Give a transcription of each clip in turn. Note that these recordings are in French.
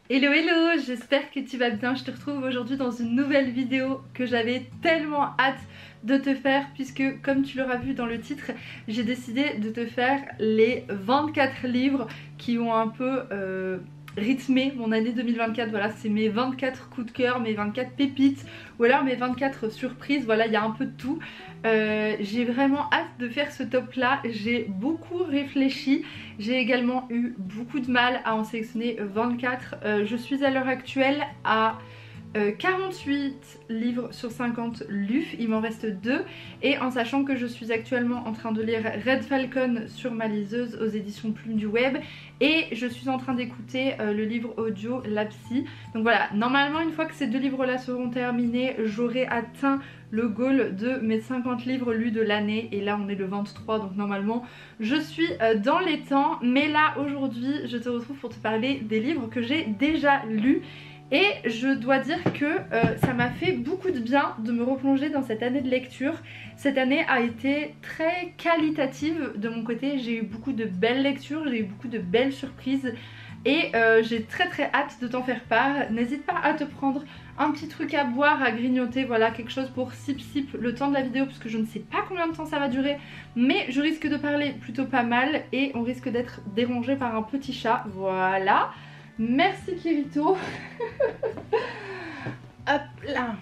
Hello hello, j'espère que tu vas bien. Je te retrouve aujourd'hui dans une nouvelle vidéo que j'avais tellement hâte de te faire, puisque comme tu l'auras vu dans le titre, j'ai décidé de te faire les 24 livres qui ont un peu rythmé mon année 2024. Voilà, c'est mes 24 coups de cœur, mes 24 pépites ou alors mes 24 surprises. Voilà, il y a un peu de tout. J'ai vraiment hâte de faire ce top là, j'ai beaucoup réfléchi, j'ai également eu beaucoup de mal à en sélectionner 24. Je suis à l'heure actuelle à 48 livres sur 50 lus, il m'en reste 2, et en sachant que je suis actuellement en train de lire Red Falcon sur ma liseuse aux éditions Plume du Web, et je suis en train d'écouter le livre audio La Psy. Donc voilà, normalement une fois que ces deux livres là seront terminés, j'aurai atteint le goal de mes 50 livres lus de l'année, et là on est le 23, donc normalement je suis dans les temps. Mais là aujourd'hui je te retrouve pour te parler des livres que j'ai déjà lus. Et je dois dire que ça m'a fait beaucoup de bien de me replonger dans cette année de lecture. Cette année a été très qualitative de mon côté, j'ai eu beaucoup de belles lectures, j'ai eu beaucoup de belles surprises. Et j'ai très hâte de t'en faire part. N'hésite pas à te prendre un petit truc à boire, à grignoter, voilà, quelque chose pour sip le temps de la vidéo, parce que je ne sais pas combien de temps ça va durer, mais je risque de parler plutôt pas mal et on risque d'être dérangé par un petit chat, voilà. Merci Kirito. Hop là.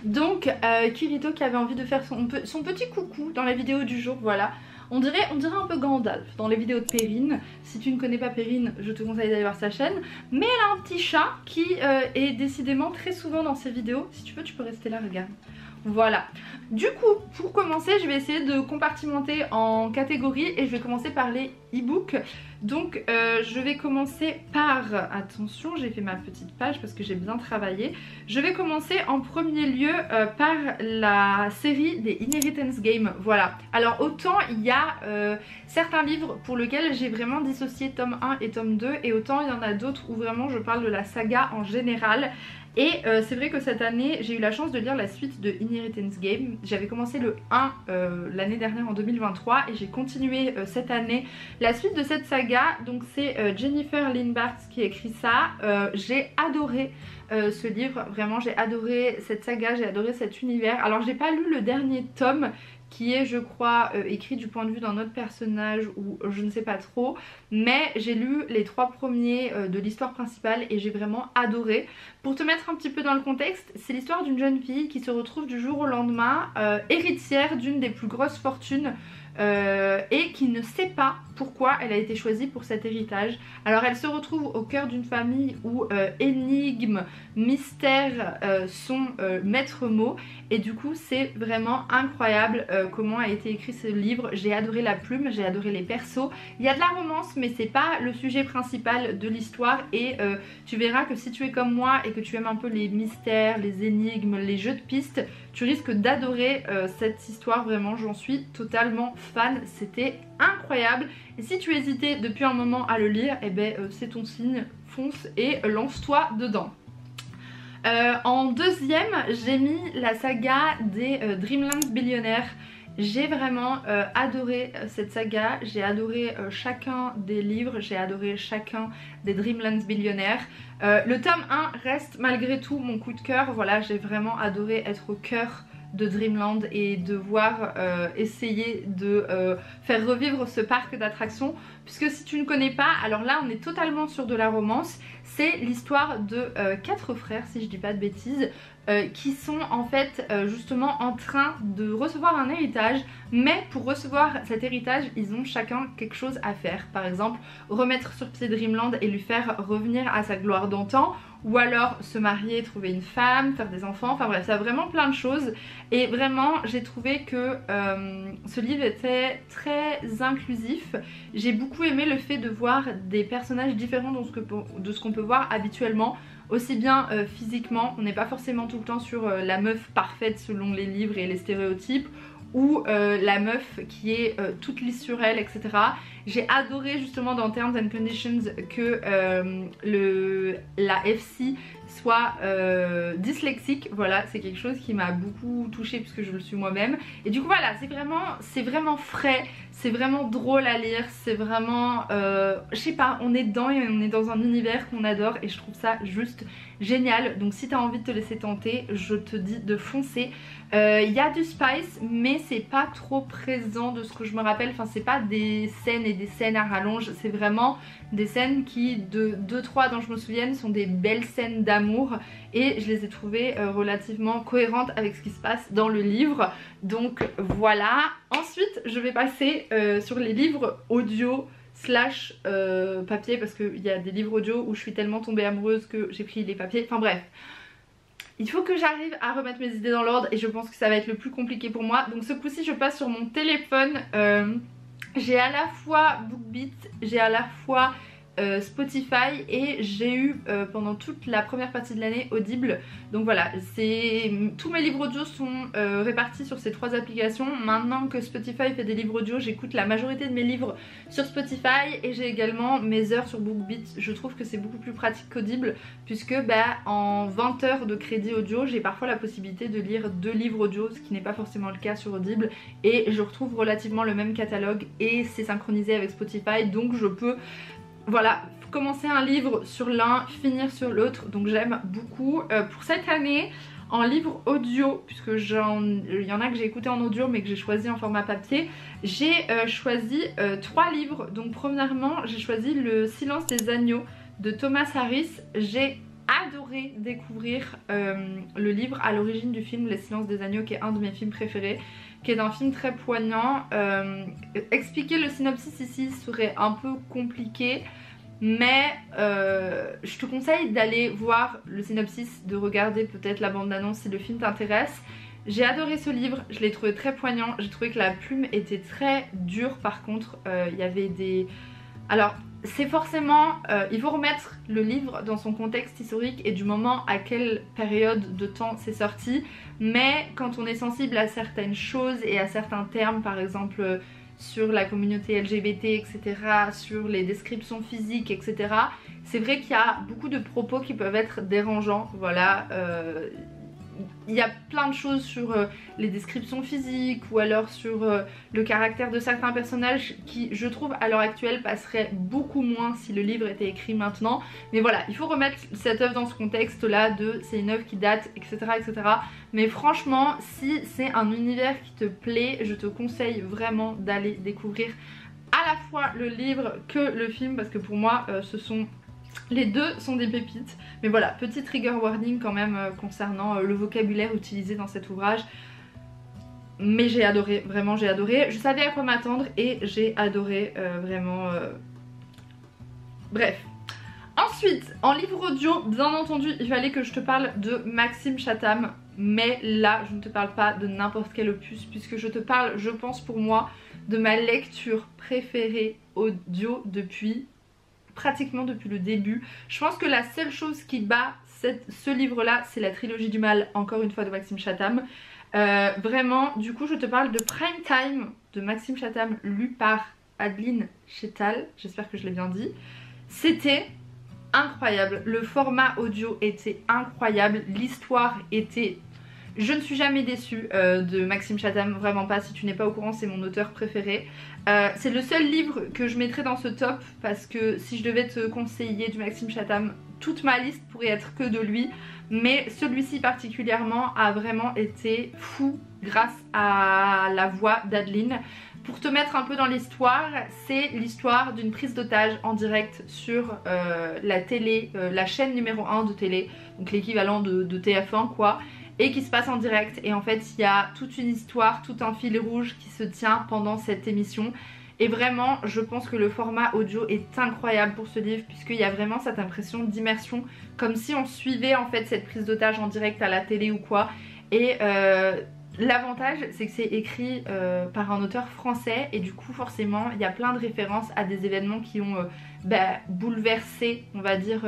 Donc Kirito qui avait envie de faire son petit coucou dans la vidéo du jour, voilà. On dirait un peu Gandalf dans les vidéos de Perrine. Si tu ne connais pas Perrine, je te conseille d'aller voir sa chaîne. Mais elle a un petit chat qui est décidément très souvent dans ses vidéos. Si tu veux, tu peux rester là, regarde. Voilà. Du coup, pour commencer, je vais essayer de compartimenter en catégories et je vais commencer par les e-books. Donc je vais commencer par, attention, j'ai fait ma petite page parce que j'ai bien travaillé. Je vais commencer en premier lieu par la série des Inheritance Games. Voilà. Alors autant il y a certains livres pour lesquels j'ai vraiment dissocié tome 1 et tome 2, et autant il y en a d'autres où vraiment je parle de la saga en général. Et c'est vrai que cette année j'ai eu la chance de lire la suite de Inheritance Game. J'avais commencé le 1 l'année dernière en 2023 et j'ai continué cette année la suite de cette saga. Donc c'est Jennifer Lynn Bartz qui écrit ça. J'ai adoré ce livre, vraiment j'ai adoré cette saga, j'ai adoré cet univers. Alors j'ai pas lu le dernier tome qui est je crois écrit du point de vue d'un autre personnage ou je ne sais pas trop, mais j'ai lu les 3 premiers de l'histoire principale et j'ai vraiment adoré. Pour te mettre un petit peu dans le contexte, c'est l'histoire d'une jeune fille qui se retrouve du jour au lendemain héritière d'une des plus grosses fortunes et qui ne sait pas pourquoi elle a été choisie pour cet héritage. Alors elle se retrouve au cœur d'une famille où énigmes, mystères sont maître mot, et du coup c'est vraiment incroyable comment a été écrit ce livre. J'ai adoré la plume, j'ai adoré les persos, il y a de la romance mais c'est pas le sujet principal de l'histoire, et tu verras que si tu es comme moi et que tu aimes un peu les mystères, les énigmes, les jeux de pistes, tu risques d'adorer cette histoire. Vraiment j'en suis totalement fan, c'était incroyable. Et si tu hésitais depuis un moment à le lire, eh ben c'est ton signe, fonce et lance-toi dedans. En deuxième, j'ai mis la saga des Dreamlands Billionnaires. J'ai vraiment adoré cette saga, j'ai adoré chacun des livres, j'ai adoré chacun des Dreamlands Billionnaires. Le tome 1 reste malgré tout mon coup de cœur. Voilà, j'ai vraiment adoré être au cœur de Dreamland et de voir essayer de faire revivre ce parc d'attractions, puisque si tu ne connais pas, alors là on est totalement sur de la romance. C'est l'histoire de 4 frères, si je dis pas de bêtises, qui sont en fait justement en train de recevoir un héritage, mais pour recevoir cet héritage ils ont chacun quelque chose à faire. Par exemple remettre sur pied Dreamland et lui faire revenir à sa gloire d'antan, ou alors se marier, trouver une femme, faire des enfants, enfin bref, ça a vraiment plein de choses. Et vraiment j'ai trouvé que ce livre était très inclusif. J'ai beaucoup aimé le fait de voir des personnages différents de ce qu'on peut voir habituellement, aussi bien physiquement, on n'est pas forcément tout le temps sur la meuf parfaite selon les livres et les stéréotypes, ou la meuf qui est toute lisse sur elle, etc. J'ai adoré justement dans Terms and Conditions que la FC soit dyslexique. Voilà, c'est quelque chose qui m'a beaucoup touchée puisque je le suis moi-même. Et du coup voilà, c'est vraiment frais, c'est vraiment drôle à lire, c'est vraiment, je sais pas, on est dedans et on est dans un univers qu'on adore et je trouve ça juste génial. Donc si t'as envie de te laisser tenter, je te dis de foncer. Il y a du spice mais c'est pas trop présent de ce que je me rappelle, enfin c'est pas des scènes et des scènes à rallonge, c'est vraiment des scènes qui, de 2-3 dont je me souvienne, sont des belles scènes d'amour et je les ai trouvées relativement cohérentes avec ce qui se passe dans le livre. Donc voilà. Ensuite je vais passer sur les livres audio slash papier parce qu'il y a des livres audio où je suis tellement tombée amoureuse que j'ai pris les papiers, enfin bref. Il faut que j'arrive à remettre mes idées dans l'ordre et je pense que ça va être le plus compliqué pour moi. Donc ce coup-ci je passe sur mon téléphone. J'ai à la fois BookBeat, j'ai à la fois Spotify et j'ai eu pendant toute la première partie de l'année Audible. Donc voilà, tous mes livres audio sont répartis sur ces 3 applications. Maintenant que Spotify fait des livres audio, j'écoute la majorité de mes livres sur Spotify et j'ai également mes heures sur BookBeat. Je trouve que c'est beaucoup plus pratique qu'Audible puisque en 20 heures de crédit audio, j'ai parfois la possibilité de lire 2 livres audio, ce qui n'est pas forcément le cas sur Audible, et je retrouve relativement le même catalogue et c'est synchronisé avec Spotify, donc je peux voilà, commencer un livre sur l'un, finir sur l'autre, donc j'aime beaucoup. Pour cette année, en livre audio, puisque il y en a que j'ai écouté en audio mais que j'ai choisi en format papier, j'ai choisi 3 livres. Donc premièrement, j'ai choisi Le Silence des agneaux de Thomas Harris. J'ai adoré découvrir le livre à l'origine du film Le Silence des agneaux, qui est un de mes films préférés, qui est un film très poignant. Expliquer le synopsis ici serait un peu compliqué, mais je te conseille d'aller voir le synopsis, de regarder peut-être la bande-annonce si le film t'intéresse. J'ai adoré ce livre, je l'ai trouvé très poignant, j'ai trouvé que la plume était très dure par contre, il y avait des... Alors c'est forcément, il faut remettre le livre dans son contexte historique et du moment à quelle période de temps c'est sorti, mais quand on est sensible à certaines choses et à certains termes, par exemple sur la communauté LGBT, etc., sur les descriptions physiques, etc., c'est vrai qu'il y a beaucoup de propos qui peuvent être dérangeants, voilà. Il y a plein de choses sur les descriptions physiques ou alors sur le caractère de certains personnages qui, je trouve, à l'heure actuelle passeraient beaucoup moins si le livre était écrit maintenant. Mais voilà, il faut remettre cette œuvre dans ce contexte là de c'est une œuvre qui date, etc., etc. Mais franchement, si c'est un univers qui te plaît, je te conseille vraiment d'aller découvrir à la fois le livre que le film, parce que pour moi les deux sont des pépites. Mais voilà, petit trigger warning quand même concernant le vocabulaire utilisé dans cet ouvrage. Mais j'ai adoré, vraiment j'ai adoré. Je savais à quoi m'attendre et j'ai adoré vraiment. Bref. Ensuite, en livre audio, bien entendu, il fallait que je te parle de Maxime Chatham. Mais là, je ne te parle pas de n'importe quel opus, puisque je te parle, je pense pour moi, de ma lecture préférée audio pratiquement depuis le début. Je pense que la seule chose qui bat ce livre là, c'est la trilogie du mal, encore une fois de Maxime Chatham. Vraiment, du coup je te parle de Prime Time de Maxime Chatham, lu par Adeline Chetal, j'espère que je l'ai bien dit. C'était incroyable, le format audio était incroyable, l'histoire était... Je ne suis jamais déçue de Maxime Chatham, vraiment pas. Si tu n'es pas au courant, c'est mon auteur préféré. C'est le seul livre que je mettrais dans ce top, parce que si je devais te conseiller du Maxime Chatham, toute ma liste pourrait être que de lui. Mais celui-ci particulièrement a vraiment été fou grâce à la voix d'Adeline. Pour te mettre un peu dans l'histoire, c'est l'histoire d'une prise d'otage en direct sur la télé, la chaîne numéro 1 de télé, donc l'équivalent de TF1 quoi. Et qui se passe en direct, et en fait il y a toute une histoire, tout un fil rouge qui se tient pendant cette émission. Et vraiment je pense que le format audio est incroyable pour ce livre, puisqu'il y a vraiment cette impression d'immersion, comme si on suivait en fait cette prise d'otage en direct à la télé ou quoi. Et l'avantage c'est que c'est écrit par un auteur français, et du coup forcément il y a plein de références à des événements qui ont bouleversé, on va dire,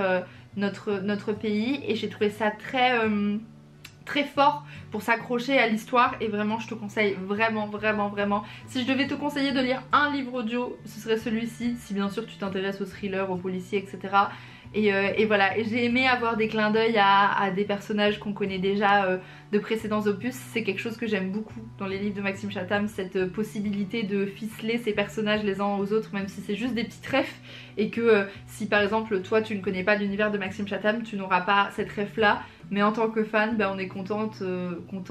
notre pays, et j'ai trouvé ça très... très fort pour s'accrocher à l'histoire et vraiment je te conseille vraiment si je devais te conseiller de lire un livre audio ce serait celui-ci, si bien sûr tu t'intéresses aux thrillers, aux policiers etc. Et voilà, et j'ai aimé avoir des clins d'œil à des personnages qu'on connaît déjà de précédents opus. C'est quelque chose que j'aime beaucoup dans les livres de Maxime Chatham, cette possibilité de ficeler ces personnages les uns aux autres, même si c'est juste des petits refs, et que si par exemple toi tu ne connais pas l'univers de Maxime Chatham, tu n'auras pas cette ref là, mais en tant que fan, on est content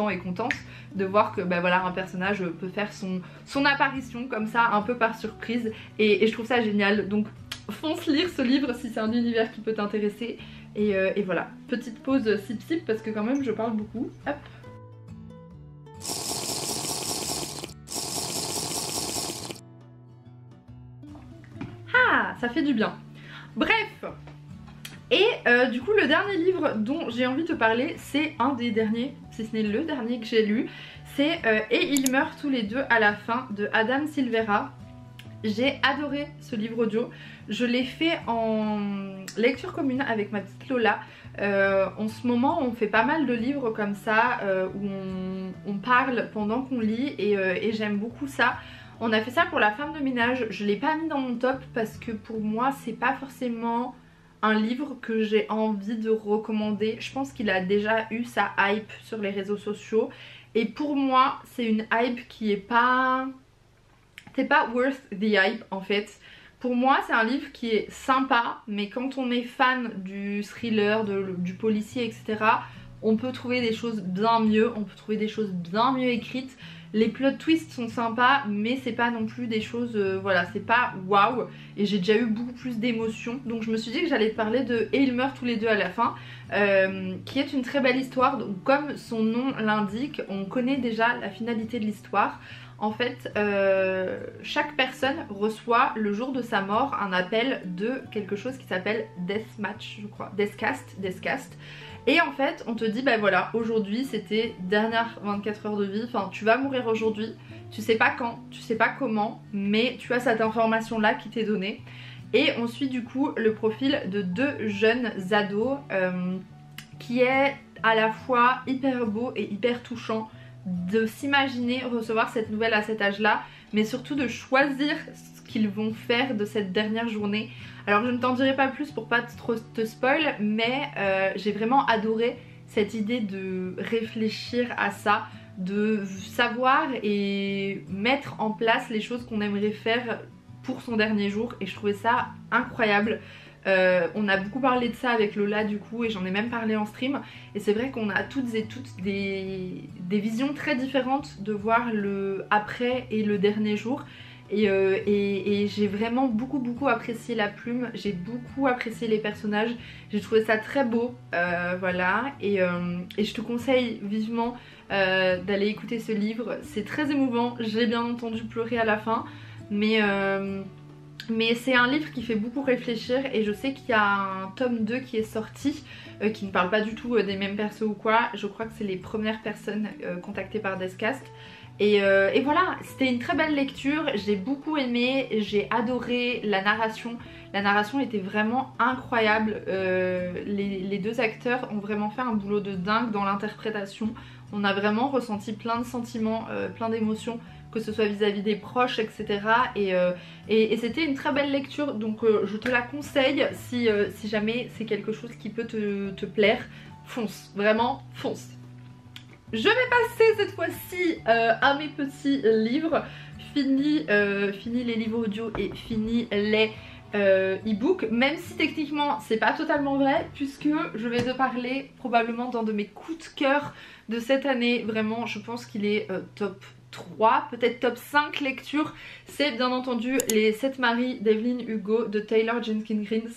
et contente de voir que voilà, un personnage peut faire son apparition comme ça, un peu par surprise, et je trouve ça génial. Donc fonce lire ce livre si c'est un univers qui peut t'intéresser. Et voilà, petite pause sip parce que quand même je parle beaucoup. Hop. Ah, ça fait du bien. Bref. Et du coup le dernier livre dont j'ai envie de te parler, c'est un des derniers, si ce n'est le dernier que j'ai lu. C'est Et ils meurent tous les deux à la fin de Adam Silvera. J'ai adoré ce livre audio, je l'ai fait en lecture commune avec ma petite Lola. En ce moment on fait pas mal de livres comme ça où on parle pendant qu'on lit et j'aime beaucoup ça. On a fait ça pour La femme de ménage, je l'ai pas mis dans mon top parce que pour moi c'est pas forcément un livre que j'ai envie de recommander. Je pense qu'il a déjà eu sa hype sur les réseaux sociaux et pour moi c'est une hype qui est pas... c'est pas worth the hype en fait. Pour moi c'est un livre qui est sympa, mais quand on est fan du thriller, du policier etc, on peut trouver des choses bien mieux, on peut trouver des choses bien mieux écrites. Les plot twists sont sympas, mais c'est pas non plus des choses, voilà, c'est pas waouh. Et j'ai déjà eu beaucoup plus d'émotions, donc je me suis dit que j'allais te parler de Et ils meurent tous les deux à la fin, qui est une très belle histoire. Donc, comme son nom l'indique, on connaît déjà la finalité de l'histoire. En fait, chaque personne reçoit le jour de sa mort un appel de quelque chose qui s'appelle Deathmatch, je crois, Deathcast. Et en fait, on te dit, voilà, aujourd'hui c'était dernière 24 heures de vie, enfin tu vas mourir aujourd'hui, tu sais pas quand, tu sais pas comment, mais tu as cette information là qui t'est donnée. Et on suit du coup le profil de deux jeunes ados qui est à la fois hyper beau et hyper touchant de s'imaginer recevoir cette nouvelle à cet âge-là, mais surtout de choisir ce qu'ils vont faire de cette dernière journée. Alors je ne t'en dirai pas plus pour pas trop te spoil, mais j'ai vraiment adoré cette idée de réfléchir à ça, de savoir et mettre en place les choses qu'on aimerait faire pour son dernier jour, et je trouvais ça incroyable. On a beaucoup parlé de ça avec Lola du coup, et j'en ai même parlé en stream, et c'est vrai qu'on a toutes et toutes des visions très différentes de voir le après et le dernier jour. Et j'ai vraiment beaucoup apprécié la plume, j'ai beaucoup apprécié les personnages, j'ai trouvé ça très beau, voilà, et je te conseille vivement d'aller écouter ce livre. C'est très émouvant, j'ai bien entendu pleurer à la fin, mais c'est un livre qui fait beaucoup réfléchir, et je sais qu'il y a un tome 2 qui est sorti qui ne parle pas du tout des mêmes persos ou quoi. Je crois que c'est les premières personnes contactées par Deathcast. Et voilà, c'était une très belle lecture, j'ai beaucoup aimé, j'ai adoré la narration. La narration était vraiment incroyable, les deux acteurs ont vraiment fait un boulot de dingue dans l'interprétation. On a vraiment ressenti plein de sentiments, plein d'émotions, que ce soit vis-à-vis des proches etc. Et c'était une très belle lecture, donc je te la conseille si jamais c'est quelque chose qui peut te plaire. Fonce, vraiment fonce. Je vais passer cette fois-ci à mes petits livres. Fini les livres audio et fini les e-books, même si techniquement c'est pas totalement vrai, puisque je vais te parler probablement d'un de mes coups de cœur de cette année. Vraiment, je pense qu'il est top 3, peut-être top 5 lectures. C'est bien entendu Les 7 maris d'Evelyn Hugo de Taylor Jenkins Reid.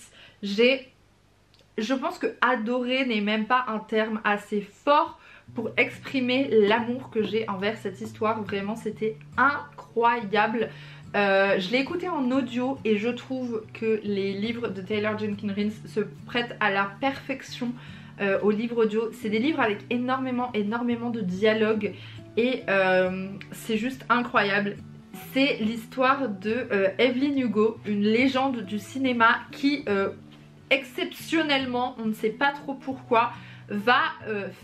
Je pense que adorer n'est même pas un terme assez fort pour exprimer l'amour que j'ai envers cette histoire. Vraiment c'était incroyable. Je l'ai écouté en audio et je trouve que les livres de Taylor Jenkins Reid se prêtent à la perfection aux livres audio. C'est des livres avec énormément de dialogue, et c'est juste incroyable. C'est l'histoire de Evelyn Hugo, une légende du cinéma qui exceptionnellement, on ne sait pas trop pourquoi, va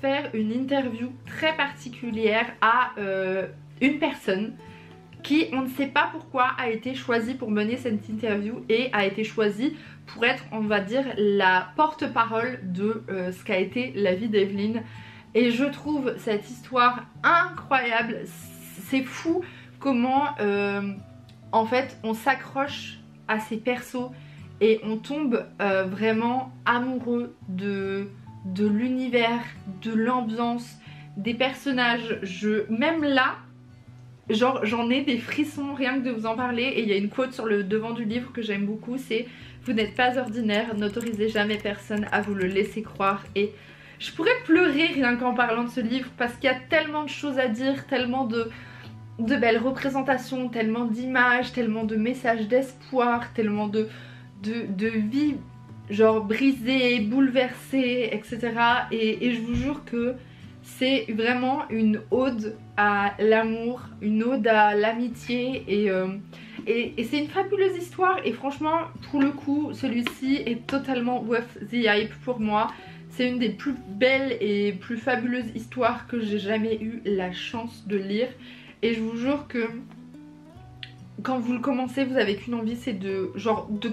faire une interview très particulière à une personne qui, on ne sait pas pourquoi, a été choisie pour mener cette interview et a été choisie pour être, on va dire, la porte-parole de ce qu'a été la vie d'Evelyn. Et je trouve cette histoire incroyable. C'est fou comment en fait on s'accroche à ces persos et on tombe vraiment amoureux de l'univers, de l'ambiance, des personnages. Même là, genre j'en ai des frissons rien que de vous en parler. Et il y a une quote sur le devant du livre que j'aime beaucoup, c'est « Vous n'êtes pas ordinaire, n'autorisez jamais personne à vous le laisser croire ». Et je pourrais pleurer rien qu'en parlant de ce livre parce qu'il y a tellement de choses à dire, tellement de belles représentations, tellement d'images, tellement de messages d'espoir, tellement de vie genre brisée, bouleversée, etc. Et je vous jure que c'est vraiment une ode à l'amour, une ode à l'amitié et c'est une fabuleuse histoire. Et franchement, pour le coup, celui-ci est totalement worth the hype pour moi. C'est une des plus belles et plus fabuleuses histoires que j'ai jamais eu la chance de lire. Et je vous jure que quand vous le commencez, vous avez qu'une envie, c'est de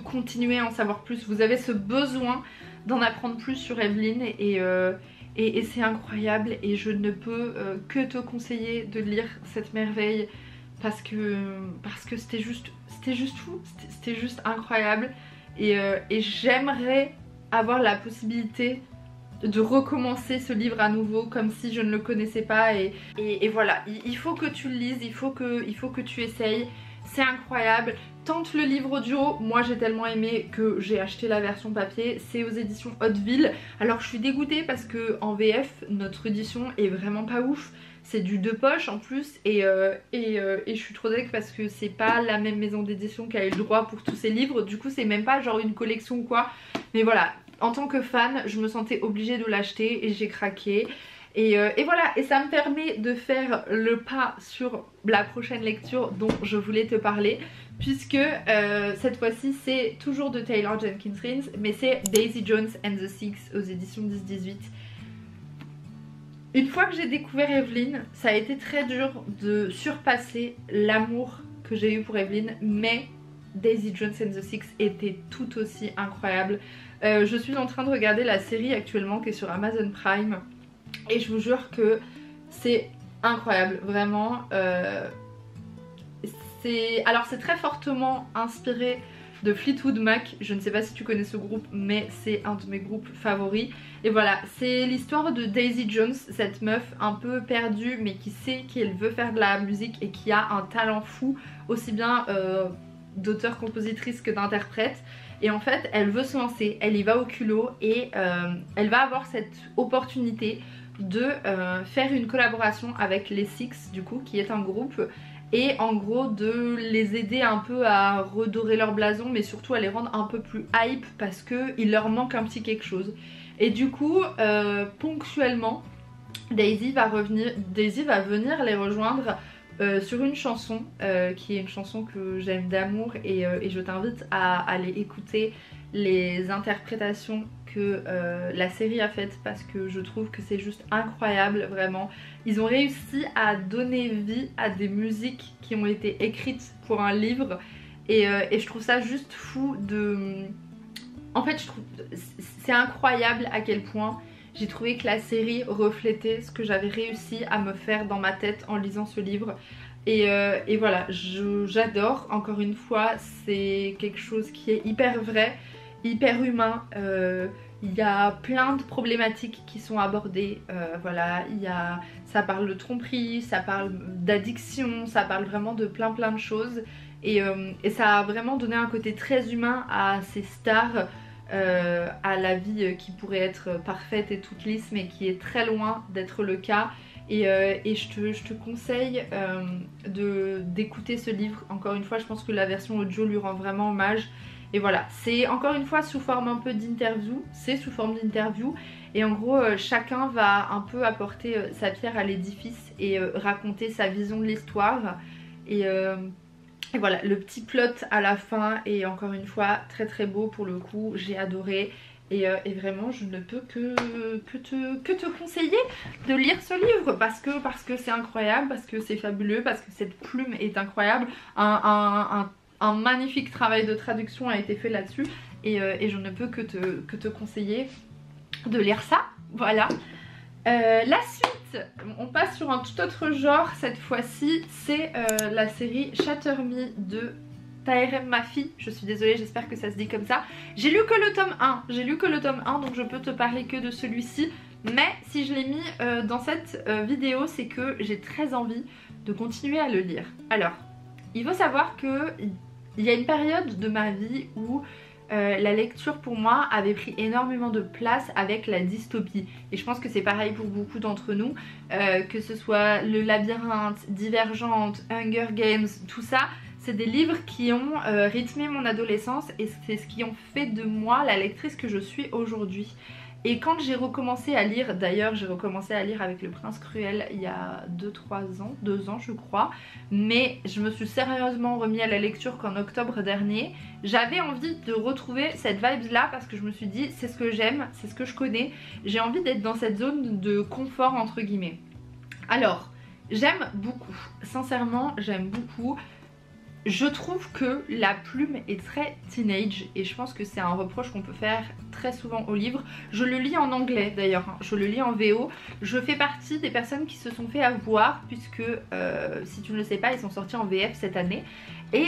continuer à en savoir plus. Vous avez ce besoin d'en apprendre plus sur Evelyn et c'est incroyable. Et je ne peux que te conseiller de lire cette merveille parce que c'était juste fou, c'était juste incroyable. Et j'aimerais avoir la possibilité de recommencer ce livre à nouveau comme si je ne le connaissais pas et voilà, il faut que tu le lises, il faut que tu essayes, c'est incroyable. Tente le livre audio, moi j'ai tellement aimé que j'ai acheté la version papier, c'est aux éditions Hauteville. Alors je suis dégoûtée parce que en VF notre édition est vraiment pas ouf, c'est du 2 poches en plus et je suis trop dégoûtée parce que c'est pas la même maison d'édition qui a eu le droit pour tous ces livres, du coup c'est même pas genre une collection ou quoi, mais voilà. En tant que fan, je me sentais obligée de l'acheter et j'ai craqué. Et voilà, et ça me permet de faire le pas sur la prochaine lecture dont je voulais te parler. Puisque cette fois-ci c'est toujours de Taylor Jenkins Reid, mais c'est Daisy Jones and the Six aux éditions 10-18. Une fois que j'ai découvert Evelyn, ça a été très dur de surpasser l'amour que j'ai eu pour Evelyn, mais Daisy Jones and the Six était tout aussi incroyable. Je suis en train de regarder la série actuellement qui est sur Amazon Prime et je vous jure que c'est incroyable, vraiment. Alors c'est très fortement inspiré de Fleetwood Mac, je ne sais pas si tu connais ce groupe mais c'est un de mes groupes favoris. Et voilà, c'est l'histoire de Daisy Jones, cette meuf un peu perdue mais qui sait qu'elle veut faire de la musique et qui a un talent fou, aussi bien d'auteur-compositrice que d'interprète. Et en fait elle veut se lancer, elle y va au culot et elle va avoir cette opportunité de faire une collaboration avec les Six du coup, qui est un groupe, et en gros de les aider un peu à redorer leur blason mais surtout à les rendre un peu plus hype parce qu'il leur manque un petit quelque chose. Et du coup ponctuellement Daisy va venir les rejoindre sur une chanson qui est une chanson que j'aime d'amour et je t'invite à aller écouter les interprétations que la série a faites parce que je trouve que c'est juste incroyable, vraiment. Ils ont réussi à donner vie à des musiques qui ont été écrites pour un livre et je trouve ça juste fou de... En fait je trouve c'est incroyable à quel point j'ai trouvé que la série reflétait ce que j'avais réussi à me faire dans ma tête en lisant ce livre. Et voilà, j'adore. Encore une fois, c'est quelque chose qui est hyper vrai, hyper humain. Il y a plein de problématiques qui sont abordées. Voilà, ça parle de tromperie, ça parle d'addiction, ça parle vraiment de plein de choses. Et ça a vraiment donné un côté très humain à ces stars. À la vie qui pourrait être parfaite et toute lisse mais qui est très loin d'être le cas et je te conseille d'écouter ce livre. Encore une fois je pense que la version audio lui rend vraiment hommage et voilà, c'est encore une fois sous forme un peu d'interview, c'est sous forme d'interview et en gros chacun va un peu apporter sa pierre à l'édifice et raconter sa vision de l'histoire et voilà, le petit plot à la fin est encore une fois très beau pour le coup, j'ai adoré Et vraiment je ne peux que te conseiller de lire ce livre parce que c'est incroyable, parce que c'est fabuleux, parce que cette plume est incroyable. Un magnifique travail de traduction a été fait là-dessus et je ne peux que te conseiller de lire ça. Voilà. La suite, on passe sur un tout autre genre cette fois-ci, c'est la série Shatter Me de Tahereh Mafi. Je suis désolée, j'espère que ça se dit comme ça. J'ai lu que le tome 1, donc je peux te parler que de celui-ci. Mais si je l'ai mis dans cette vidéo, c'est que j'ai très envie de continuer à le lire. Alors, il faut savoir que il y a une période de ma vie où la lecture pour moi avait pris énormément de place avec la dystopie. Et je pense que c'est pareil pour beaucoup d'entre nous, que ce soit Le Labyrinthe, Divergente, Hunger Games, tout ça. C'est des livres qui ont rythmé mon adolescence et c'est ce qui ont fait de moi la lectrice que je suis aujourd'hui. Et quand j'ai recommencé à lire, d'ailleurs j'ai recommencé à lire avec Le Prince Cruel il y a 2-3 ans, 2 ans je crois, mais je me suis sérieusement remis à la lecture qu'en octobre dernier. J'avais envie de retrouver cette vibe là parce que je me suis dit c'est ce que j'aime, c'est ce que je connais, j'ai envie d'être dans cette zone de confort entre guillemets. Alors, j'aime beaucoup, sincèrement j'aime beaucoup. Je trouve que la plume est très teenage et je pense que c'est un reproche qu'on peut faire très souvent au livre. Je le lis en anglais d'ailleurs, hein. Je le lis en VO. Je fais partie des personnes qui se sont fait avoir puisque si tu ne le sais pas, ils sont sortis en VF cette année. Et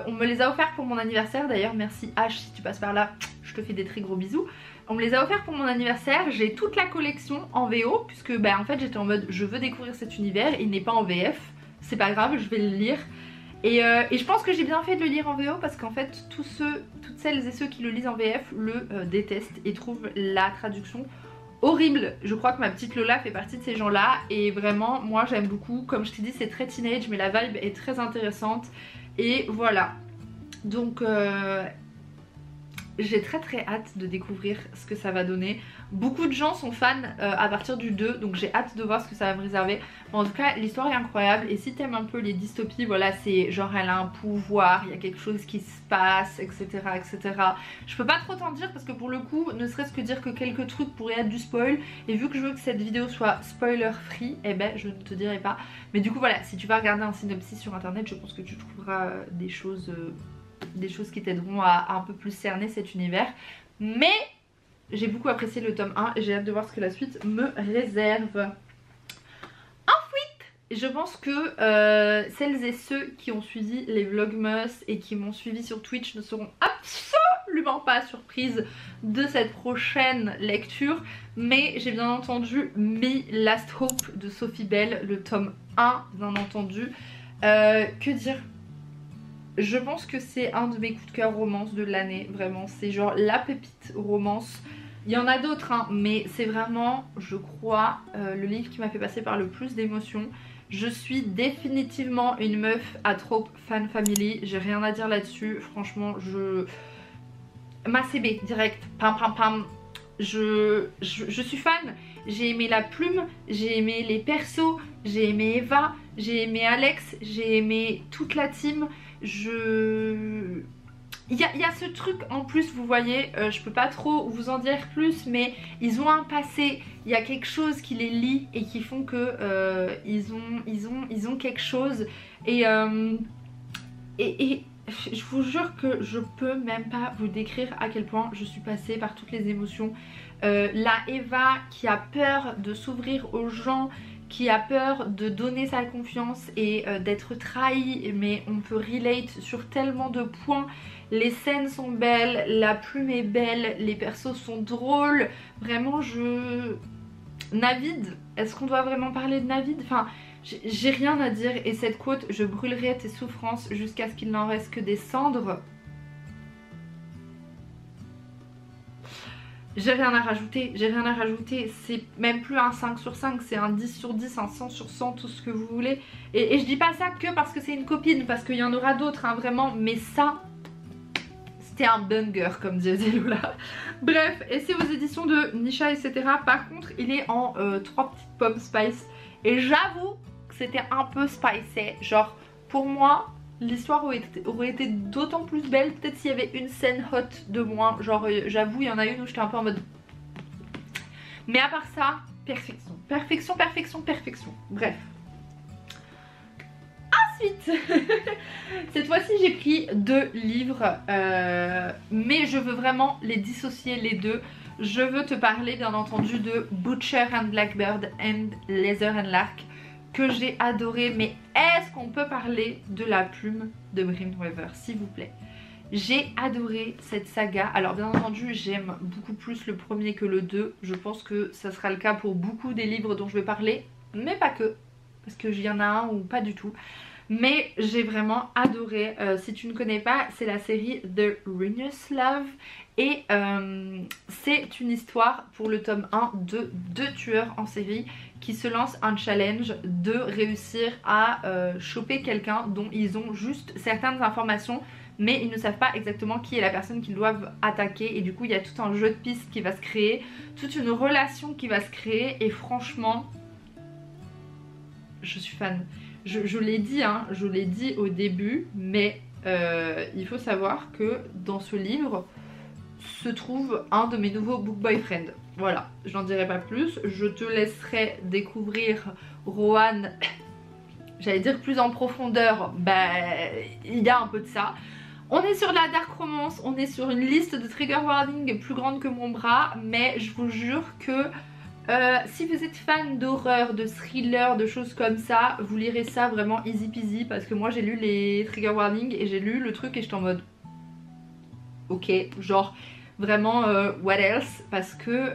on me les a offerts pour mon anniversaire. D'ailleurs merci H si tu passes par là, je te fais des très gros bisous. On me les a offerts pour mon anniversaire. J'ai toute la collection en VO puisque en fait j'étais en mode je veux découvrir cet univers. Il n'est pas en VF, c'est pas grave, je vais le lire. Et je pense que j'ai bien fait de le lire en VO parce qu'en fait toutes celles et ceux qui le lisent en VF le détestent et trouvent la traduction horrible. Je crois que ma petite Lola fait partie de ces gens là et vraiment moi j'aime beaucoup. Comme je t'ai dit c'est très teenage mais la vibe est très intéressante et voilà. Donc j'ai très hâte de découvrir ce que ça va donner. Beaucoup de gens sont fans à partir du 2 donc j'ai hâte de voir ce que ça va me réserver. Mais en tout cas l'histoire est incroyable et si t'aimes un peu les dystopies, voilà c'est genre elle a un pouvoir, il y a quelque chose qui se passe etc etc. Je peux pas trop t'en dire parce que pour le coup ne serait-ce que dire que quelques trucs pourraient être du spoil et vu que je veux que cette vidéo soit spoiler free, eh ben je ne te dirai pas. Mais du coup voilà, si tu vas regarder un synopsis sur internet je pense que tu trouveras des choses qui t'aideront à un peu plus cerner cet univers. Mais j'ai beaucoup apprécié le tome 1 et j'ai hâte de voir ce que la suite me réserve. Ensuite, je pense que celles et ceux qui ont suivi les vlogmas et qui m'ont suivi sur Twitch ne seront absolument pas surprises de cette prochaine lecture. Mais j'ai bien entendu Me Last Hope de Sophie Bell, le tome 1 bien entendu. Que dire ? Je pense que c'est un de mes coups de cœur romance de l'année, vraiment, c'est genre la pépite romance. Il y en a d'autres hein, mais c'est vraiment, je crois, le livre qui m'a fait passer par le plus d'émotions. Je suis définitivement une meuf à trop fan family, j'ai rien à dire là-dessus, franchement, ma CB direct, pam pam pam. Je suis fan, j'ai aimé la plume, j'ai aimé les persos, j'ai aimé Eva, j'ai aimé Alex, j'ai aimé toute la team. Il y a ce truc en plus, vous voyez, je peux pas trop vous en dire plus, mais ils ont un passé, il y a quelque chose qui les lie et qui font que ils ont quelque chose et je vous jure que je peux même pas vous décrire à quel point je suis passée par toutes les émotions. La Eva qui a peur de s'ouvrir aux gens, qui a peur de donner sa confiance et d'être trahie, mais on peut relate sur tellement de points. Les scènes sont belles, la plume est belle, les persos sont drôles. Vraiment Navid, est-ce qu'on doit vraiment parler de Navid? Enfin, j'ai rien à dire et cette quote, je brûlerai tes souffrances jusqu'à ce qu'il n'en reste que des cendres. J'ai rien à rajouter, c'est même plus un 5 sur 5, c'est un 10 sur 10, un 100 sur 100, tout ce que vous voulez. Et je dis pas ça que parce que c'est une copine, parce qu'il y en aura d'autres, hein, vraiment, mais ça, c'était un banger, comme disait Lola. Bref, et c'est aux éditions de Nisha, etc. Par contre, il est en 3 petites pommes spice, et j'avoue que c'était un peu spicé, genre, pour moi, l'histoire aurait été d'autant plus belle, peut-être s'il y avait une scène hot de moins, genre j'avoue il y en a une où j'étais un peu en mode... Mais à part ça, perfection, perfection, perfection, perfection, bref. Ensuite, cette fois-ci j'ai pris 2 livres, mais je veux vraiment les dissocier les deux. Je veux te parler bien entendu de Butcher and Blackbird and Leather and Lark, que j'ai adoré, mais est-ce qu'on peut parler de la plume de Brim River, s'il vous plaît? J'ai adoré cette saga. Alors bien entendu j'aime beaucoup plus le premier que le 2. Je pense que ça sera le cas pour beaucoup des livres dont je vais parler, mais pas que, parce qu'il y en a un ou pas du tout. Mais j'ai vraiment adoré. Si tu ne connais pas, c'est la série The Rinus Love. Et c'est une histoire pour le tome 1 de 2 tueurs en série qui se lancent un challenge de réussir à choper quelqu'un dont ils ont juste certaines informations, mais ils ne savent pas exactement qui est la personne qu'ils doivent attaquer. Et du coup il y a tout un jeu de pistes qui va se créer, toute une relation qui va se créer. Et franchement, je suis fan. Je l'ai dit, hein, je l'ai dit au début, mais il faut savoir que dans ce livre se trouve un de mes nouveaux book boyfriends. Voilà, j'en dirai pas plus. Je te laisserai découvrir Rohan, j'allais dire plus en profondeur, bah il y a un peu de ça. On est sur la dark romance, on est sur une liste de trigger warning plus grande que mon bras, mais je vous jure que si vous êtes fan d'horreur, de thriller, de choses comme ça, vous lirez ça vraiment easy peasy, parce que moi j'ai lu les trigger warnings et j'ai lu le truc et j'étais en mode ok, genre vraiment what else, parce que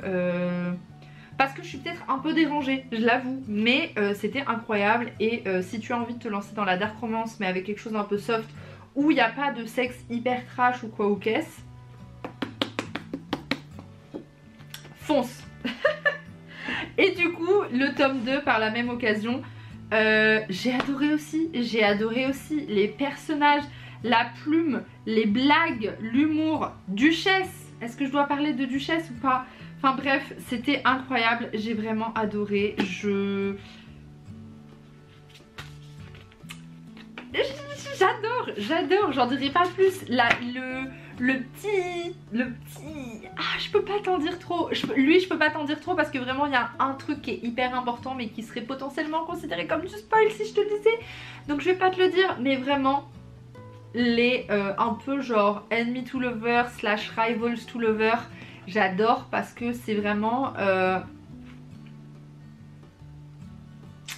je suis peut-être un peu dérangée, je l'avoue, mais c'était incroyable. Et si tu as envie de te lancer dans la dark romance mais avec quelque chose un peu soft, où il n'y a pas de sexe hyper trash ou quoi ou qu'est-ce, fonce. Et du coup le tome 2 par la même occasion, j'ai adoré aussi les personnages, la plume, les blagues, l'humour. Duchesse, est-ce que je dois parler de Duchesse ou pas? Enfin bref, c'était incroyable, j'ai vraiment adoré. J'adore, j'en dirai pas plus. Le petit... Ah, je peux pas t'en dire trop. Lui, je peux pas t'en dire trop parce que vraiment, il y a un truc qui est hyper important mais qui serait potentiellement considéré comme du spoil si je te le disais. Donc je vais pas te le dire, mais vraiment, les un peu genre enemy to lover / rivals to lover, j'adore parce que c'est vraiment...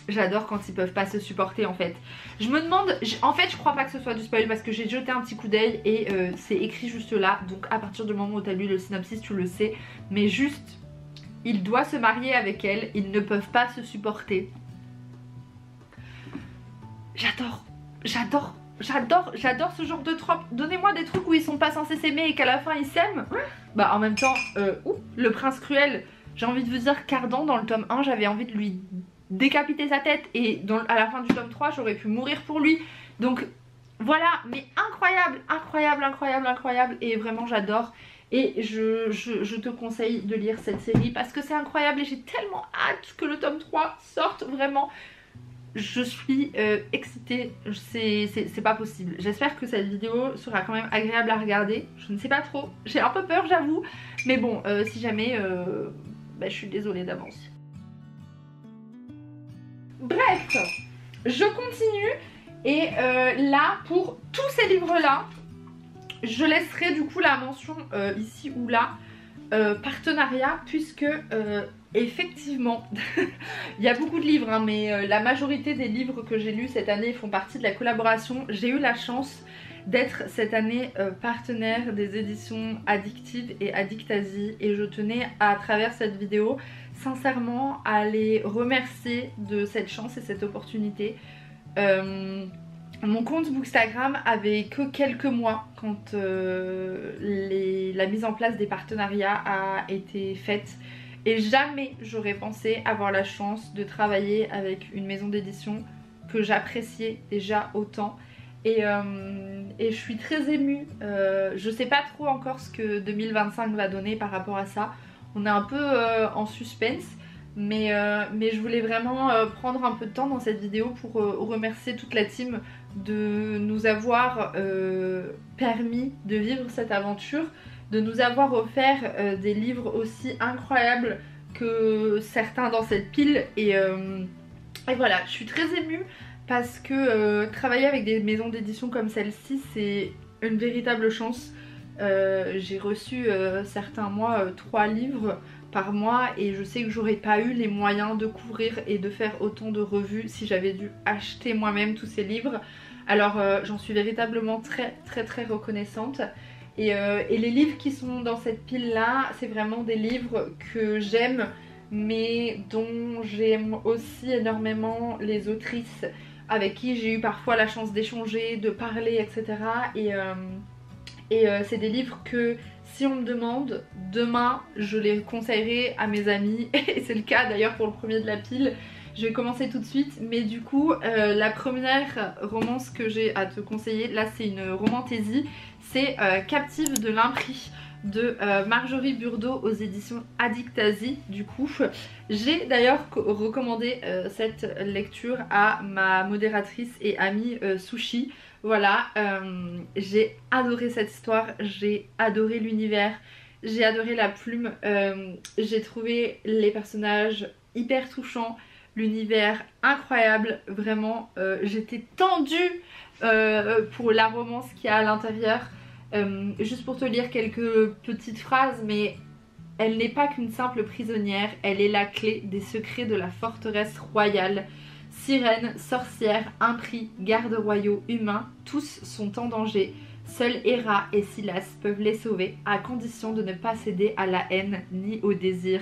J'adore quand ils peuvent pas se supporter en fait. Je me demande, en fait je crois pas que ce soit du spoil parce que j'ai jeté un petit coup d'œil et c'est écrit juste là. Donc à partir du moment où tu as lu le synopsis tu le sais. Mais juste, il doit se marier avec elle, ils ne peuvent pas se supporter. J'adore ce genre de trope. Donnez-moi des trucs où ils sont pas censés s'aimer et qu'à la fin ils s'aiment. Bah en même temps, le prince cruel, j'ai envie de vous dire qu'Ardent dans le tome 1 j'avais envie de lui décapiter sa tête et à la fin du tome 3 j'aurais pu mourir pour lui. Donc voilà, mais incroyable et vraiment j'adore. Et je te conseille de lire cette série parce que c'est incroyable et j'ai tellement hâte que le tome 3 sorte. Vraiment je suis excitée, c'est pas possible. J'espère que cette vidéo sera quand même agréable à regarder. Je ne sais pas trop, j'ai un peu peur j'avoue, mais bon si jamais bah, je suis désolée d'avance. Bref, je continue et là pour tous ces livres là je laisserai du coup la mention ici ou là partenariat, puisque effectivement il y a beaucoup de livres hein, mais la majorité des livres que j'ai lus cette année font partie de la collaboration. J'ai eu la chance d'être cette année partenaire des éditions Addictive et Addictasie et je tenais à travers cette vidéo sincèrement à les remercier de cette chance et cette opportunité. Mon compte Bookstagram avait que quelques mois quand la mise en place des partenariats a été faite et jamais j'aurais pensé avoir la chance de travailler avec une maison d'édition que j'appréciais déjà autant. Et je suis très émue. Je sais pas trop encore ce que 2025 va donner par rapport à ça. On est un peu en suspense, mais je voulais vraiment prendre un peu de temps dans cette vidéo pour remercier toute la team de nous avoir permis de vivre cette aventure, de nous avoir offert des livres aussi incroyables que certains dans cette pile. Et voilà, je suis très émue parce que travailler avec des maisons d'édition comme celle-ci, c'est une véritable chance. J'ai reçu certains mois 3 livres par mois et je sais que j'aurais pas eu les moyens de couvrir et de faire autant de revues si j'avais dû acheter moi-même tous ces livres. Alors j'en suis véritablement très reconnaissante. Et les livres qui sont dans cette pile là, c'est vraiment des livres que j'aime, mais dont j'aime aussi énormément les autrices avec qui j'ai eu parfois la chance d'échanger, de parler, etc. Et c'est des livres que si on me demande, demain je les conseillerai à mes amis. Et c'est le cas d'ailleurs pour le premier de la pile. Je vais commencer tout de suite, mais du coup la première romance que j'ai à te conseiller, là c'est une romantaisie, c'est Captive de l'Impris de Marjorie Burdeau aux éditions Addictasie. Du coup j'ai d'ailleurs recommandé cette lecture à ma modératrice et amie Sushi. Voilà, j'ai adoré cette histoire, j'ai adoré l'univers, j'ai adoré la plume, j'ai trouvé les personnages hyper touchants, l'univers incroyable, vraiment j'étais tendue pour la romance qu'il y a à l'intérieur. Juste pour te lire quelques petites phrases, mais elle n'est pas qu'une simple prisonnière, elle est la clé des secrets de la forteresse royale. Sirènes, sorcières, impris, gardes royaux, humains, tous sont en danger. Seuls Hera et Silas peuvent les sauver, à condition de ne pas céder à la haine ni au désir.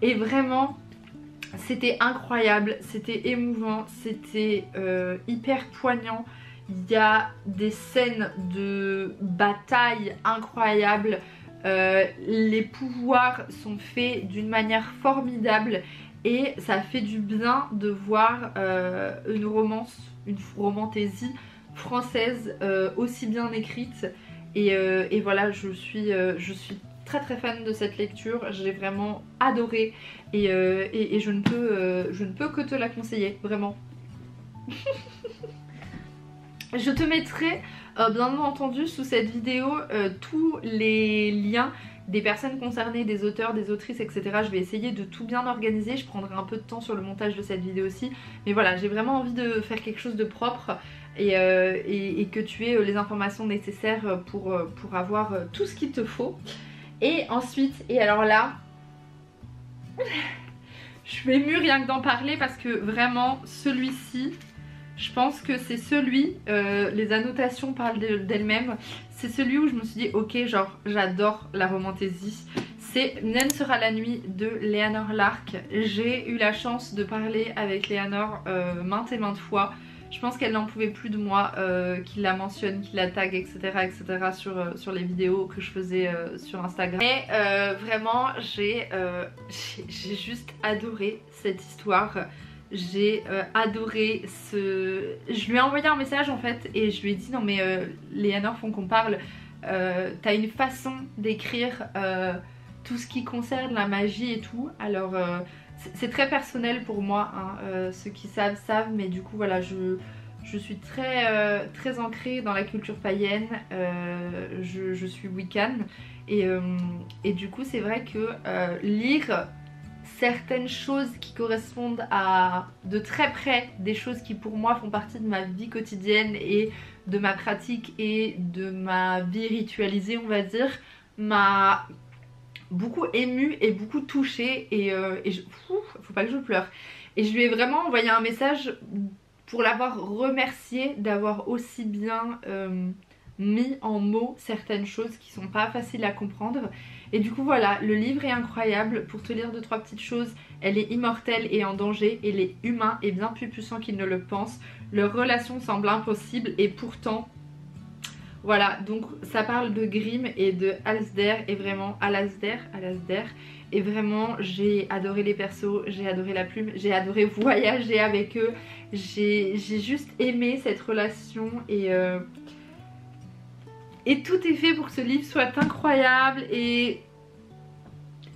Et vraiment, c'était incroyable, c'était émouvant, c'était hyper poignant. Il y a des scènes de bataille incroyables. Les pouvoirs sont faits d'une manière formidable. Et ça fait du bien de voir une romantaisie française aussi bien écrite. Et voilà, je suis très fan de cette lecture. J'ai vraiment adoré et je ne peux que te la conseiller, vraiment. Je te mettrai bien entendu sous cette vidéo tous les liens des personnes concernées, des auteurs, des autrices, etc. Je vais essayer de tout bien organiser, je prendrai un peu de temps sur le montage de cette vidéo aussi. Mais voilà, j'ai vraiment envie de faire quelque chose de propre et que tu aies les informations nécessaires pour avoir tout ce qu'il te faut. Et ensuite, et alors là, je suis émue rien que d'en parler parce que vraiment celui-ci, je pense que c'est celui, les annotations parlent d'elles-mêmes, c'est celui où je me suis dit ok, genre j'adore la romantaisie. C'est Naine sera la nuit de Léanor Larc. J'ai eu la chance de parler avec Léanor maintes et maintes fois. Je pense qu'elle n'en pouvait plus de moi, qu'il la mentionne, qu'il la tag, etc. sur les vidéos que je faisais sur Instagram. Et vraiment j'ai juste adoré cette histoire. J'ai adoré je lui ai envoyé un message en fait et je lui ai dit non mais Léanor, faut qu'on parle, t'as une façon d'écrire tout ce qui concerne la magie et tout. Alors c'est très personnel pour moi, hein. Ceux qui savent mais du coup voilà, je suis très ancrée dans la culture païenne, je suis wiccan et du coup c'est vrai que lire certaines choses qui correspondent à de très près des choses qui pour moi font partie de ma vie quotidienne et de ma pratique et de ma vie ritualisée, on va dire, m'a beaucoup émue et beaucoup touchée et faut pas que je pleure. Et je lui ai vraiment envoyé un message pour l'avoir remercié d'avoir aussi bien mis en mots certaines choses qui sont pas faciles à comprendre. Et du coup voilà, le livre est incroyable. Pour te lire 2-3 petites choses, elle est immortelle et en danger et les humains est bien plus puissant qu'ils ne le pensent. Leur relation semble impossible et pourtant voilà, donc ça parle de Grimm et de Alasdair et vraiment Alasdair et vraiment j'ai adoré les persos, j'ai adoré la plume, j'ai adoré voyager avec eux, j'ai juste aimé cette relation et tout est fait pour que ce livre soit incroyable et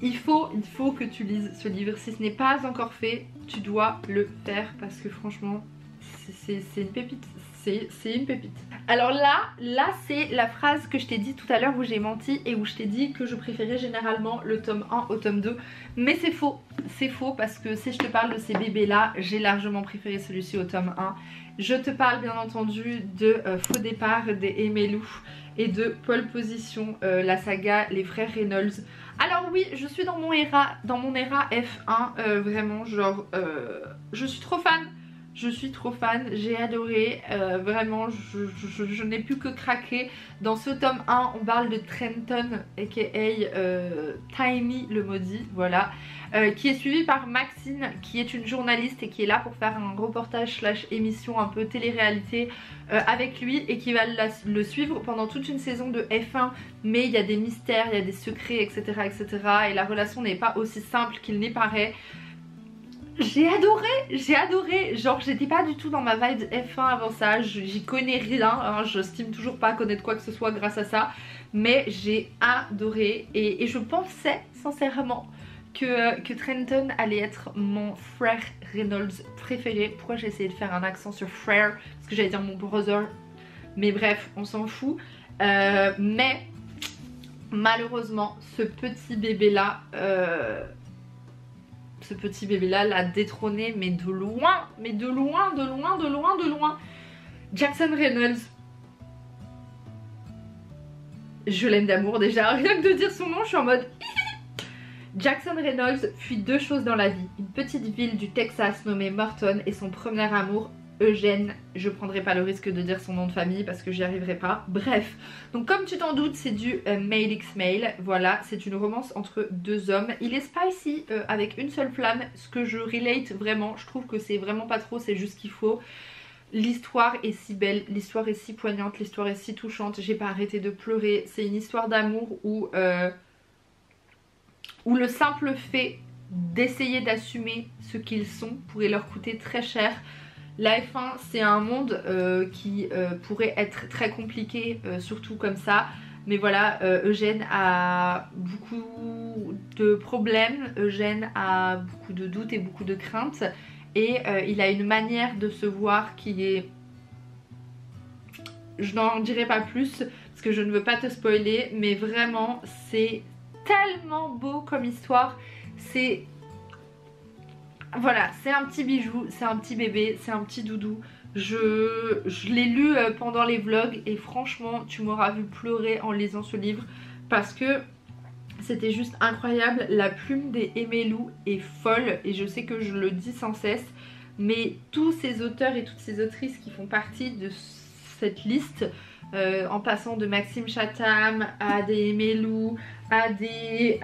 il faut que tu lises ce livre. Si ce n'est pas encore fait, tu dois le faire parce que franchement c'est une pépite, c'est une pépite. Alors là c'est la phrase que je t'ai dit tout à l'heure où j'ai menti et où je t'ai dit que je préférais généralement le tome 1 au tome 2. Mais c'est faux parce que si je te parle de ces bébés là, j'ai largement préféré celui-ci au tome 1. Je te parle bien entendu de Faux départ des Emelu et de Pole Position, la saga Les Frères Reynolds. Alors oui, je suis dans mon era F1, vraiment genre, je suis trop fan. Je suis trop fan, j'ai adoré, vraiment je n'ai plus que craqué. Dans ce tome 1 on parle de Trenton aka Taimi le maudit, voilà, qui est suivi par Maxine qui est une journaliste et qui est là pour faire un reportage slash émission un peu télé-réalité avec lui et qui va le suivre pendant toute une saison de F1, mais il y a des mystères, il y a des secrets etc et la relation n'est pas aussi simple qu'il n'y paraît. J'ai adoré, genre j'étais pas du tout dans ma vibe F1 avant ça, j'y connais rien, hein, j'estime toujours pas connaître quoi que ce soit grâce à ça, mais j'ai adoré et je pensais sincèrement que Trenton allait être mon frère Reynolds préféré. Pourquoi j'ai essayé de faire un accent sur frère, parce que j'allais dire mon brother, mais bref on s'en fout, mais malheureusement ce petit bébé là l'a détrôné, mais de loin, de loin. Jackson Reynolds, je l'aime d'amour déjà, rien que de dire son nom je suis en mode Jackson Reynolds fuit deux choses dans la vie, une petite ville du Texas nommée Morton et son premier amour Eugène, je prendrai pas le risque de dire son nom de famille parce que j'y arriverai pas. Bref, donc comme tu t'en doutes c'est du Male X Male, voilà, c'est une romance entre deux hommes. Il est spicy avec une seule flamme, ce que je relate vraiment, je trouve que c'est vraiment pas trop, c'est juste ce qu'il faut. L'histoire est si belle, l'histoire est si poignante, l'histoire est si touchante, j'ai pas arrêté de pleurer. C'est une histoire d'amour où le simple fait d'essayer d'assumer ce qu'ils sont pourrait leur coûter très cher. La F1 c'est un monde qui pourrait être très compliqué, surtout comme ça. Mais voilà, Eugène a beaucoup de problèmes, Eugène a beaucoup de doutes et beaucoup de craintes. Et il a une manière de se voir qui est... Je n'en dirai pas plus parce que je ne veux pas te spoiler. Mais vraiment c'est tellement beau comme histoire. C'est... Voilà, c'est un petit bijou, c'est un petit bébé, c'est un petit doudou. Je l'ai lu pendant les vlogs et franchement tu m'auras vu pleurer en lisant ce livre parce que c'était juste incroyable. La plume des Emelu est folle et je sais que je le dis sans cesse, mais tous ces auteurs et toutes ces autrices qui font partie de cette liste, en passant de Maxime Chatham à des Emelu, à des